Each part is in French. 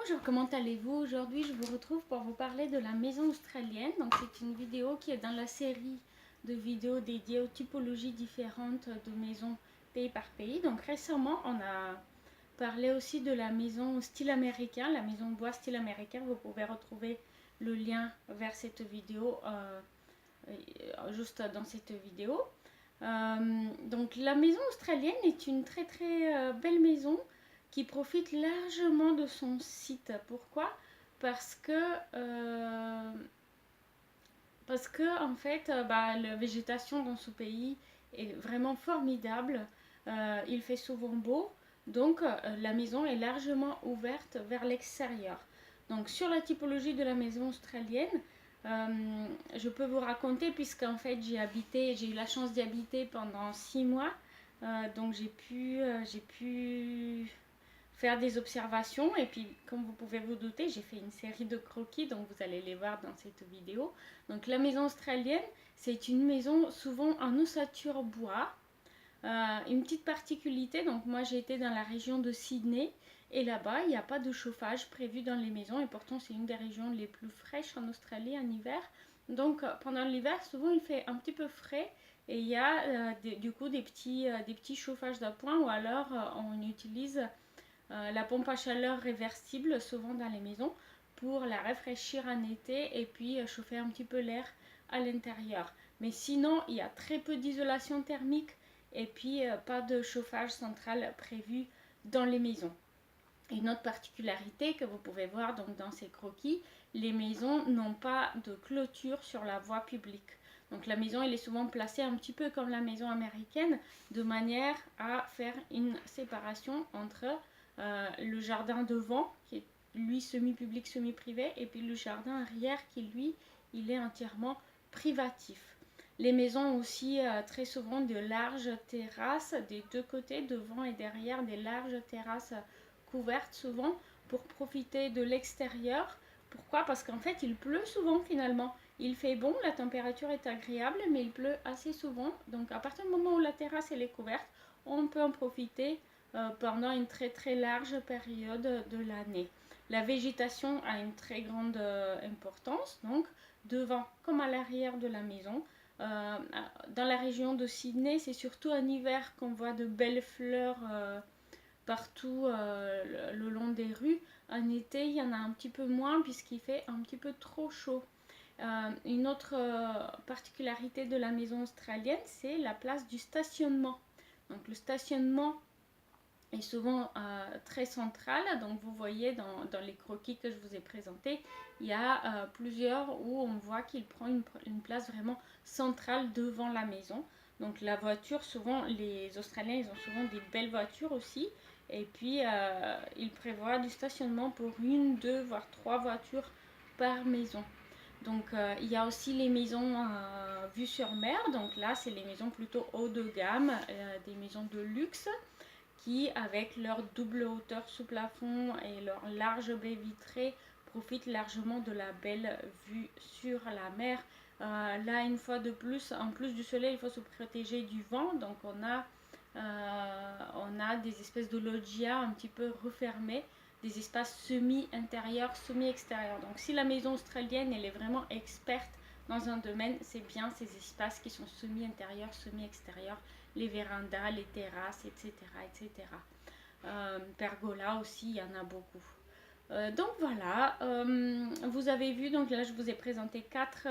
Bonjour, comment allez-vous? Aujourd'hui, je vous retrouve pour vous parler de la maison australienne. Donc, c'est une vidéo qui est dans la série de vidéos dédiées aux typologies différentes de maisons pays par pays. Donc, récemment, on a parlé aussi de la maison style américain, la maison bois style américain. Vous pouvez retrouver le lien vers cette vidéo juste dans cette vidéo. Donc la maison australienne est une très très belle maison qui profite largement de son site. Pourquoi? Parce que, euh, parce que en fait, la végétation dans ce pays est vraiment formidable. Il fait souvent beau, donc la maison est largement ouverte vers l'extérieur. Donc sur la typologie de la maison australienne, je peux vous raconter puisqu'en fait j'ai eu la chance d'y habiter pendant 6 mois. Donc j'ai pu faire des observations et puis comme vous pouvez vous douter, j'ai fait une série de croquis, donc vous allez les voir dans cette vidéo. Donc la maison australienne, c'est une maison souvent en ossature bois. Une petite particularité, donc moi j'ai été dans la région de Sydney et là-bas il n'y a pas de chauffage prévu dans les maisons et pourtant c'est une des régions les plus fraîches en Australie en hiver. Donc pendant l'hiver souvent il fait un petit peu frais et il y a du coup des petits chauffages d'appoint ou alors on utilise la pompe à chaleur réversible souvent dans les maisons pour la rafraîchir en été et puis chauffer un petit peu l'air à l'intérieur. Mais sinon il y a très peu d'isolation thermique et puis pas de chauffage central prévu dans les maisons. Une autre particularité que vous pouvez voir donc dans ces croquis, les maisons n'ont pas de clôture sur la voie publique. Donc la maison elle est souvent placée un petit peu comme la maison américaine de manière à faire une séparation entre le jardin devant qui est lui semi-public, semi-privé et puis le jardin arrière qui lui il est entièrement privatif. Les maisons ont aussi très souvent de larges terrasses des deux côtés, devant et derrière, des larges terrasses couvertes souvent pour profiter de l'extérieur. Pourquoi? Parce qu'en fait il pleut souvent finalement. Il fait bon, la température est agréable, mais il pleut assez souvent. Donc à partir du moment où la terrasse elle est couverte, on peut en profiter pendant une très très large période de l'année. La végétation a une très grande importance, donc devant comme à l'arrière de la maison. Euh, Dans la région de Sydney, c'est surtout en hiver qu'on voit de belles fleurs partout le long des rues. En été, il y en a un petit peu moins puisqu'il fait un petit peu trop chaud. Une autre particularité de la maison australienne, c'est la place du stationnement. Donc le stationnement est souvent très central. Donc vous voyez dans les croquis que je vous ai présentés, il y a plusieurs où on voit qu'il prend une place vraiment centrale devant la maison. Donc la voiture, souvent les Australiens, ils ont souvent des belles voitures aussi. Et puis ils prévoient du stationnement pour une, deux, voire trois voitures par maison. Donc il y a aussi les maisons vues sur mer. Donc là, c'est les maisons plutôt haut de gamme, des maisons de luxe qui, avec leur double hauteur sous plafond et leur large baie vitrée, profitent largement de la belle vue sur la mer. Là, une fois de plus, en plus du soleil, il faut se protéger du vent. Donc, on a des espèces de loggia un petit peu refermés, des espaces semi-intérieurs, semi-extérieurs. Donc, si la maison australienne, elle est vraiment experte dans un domaine, c'est bien ces espaces qui sont semi-intérieurs, semi-extérieurs, les vérandas, les terrasses, etc. etc. Pergola aussi, il y en a beaucoup. Donc voilà, vous avez vu, donc là je vous ai présenté quatre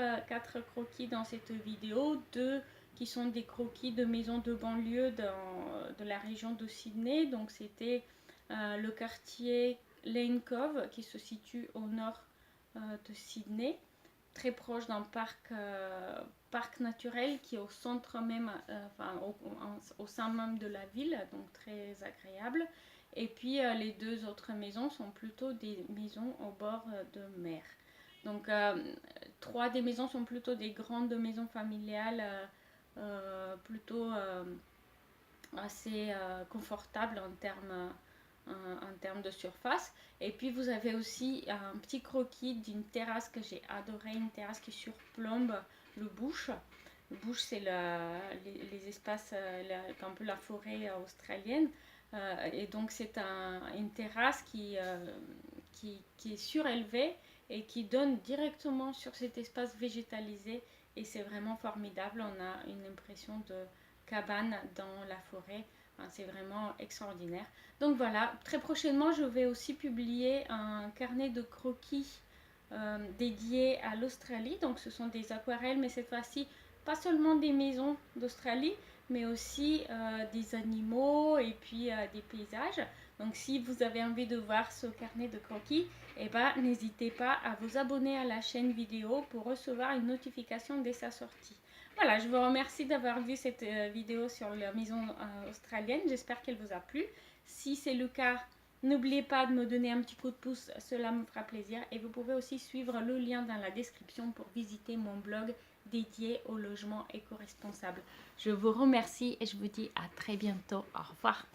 croquis dans cette vidéo, deux qui sont des croquis de maisons de banlieue de la région de Sydney. Donc c'était le quartier Lane Cove qui se situe au nord de Sydney, très proche d'un parc naturel qui est au centre même, enfin au sein même de la ville, donc très agréable. Et puis les deux autres maisons sont plutôt des maisons au bord de mer. Donc trois des maisons sont plutôt des grandes maisons familiales, plutôt assez confortables en termes de surface. Et puis vous avez aussi un petit croquis d'une terrasse que j'ai adoré, une terrasse qui surplombe le bush. Le bush, c'est les espaces, un peu la forêt australienne. Et donc c'est une terrasse qui est surélevé et qui donne directement sur cet espace végétalisé. Et c'est vraiment formidable. On a une impression de cabane dans la forêt. Enfin, c'est vraiment extraordinaire. Donc voilà, très prochainement, je vais aussi publier un carnet de croquis dédié à l'Australie. Donc ce sont des aquarelles, mais cette fois-ci, pas seulement des maisons d'Australie, mais aussi des animaux et puis des paysages. Donc si vous avez envie de voir ce carnet de croquis, eh ben, n'hésitez pas à vous abonner à la chaîne vidéo pour recevoir une notification dès sa sortie. Voilà, je vous remercie d'avoir vu cette vidéo sur la maison australienne. J'espère qu'elle vous a plu. Si c'est le cas, n'oubliez pas de me donner un petit coup de pouce, cela me fera plaisir. Et vous pouvez aussi suivre le lien dans la description pour visiter mon blog dédié au logement éco-responsable. Je vous remercie et je vous dis à très bientôt. Au revoir.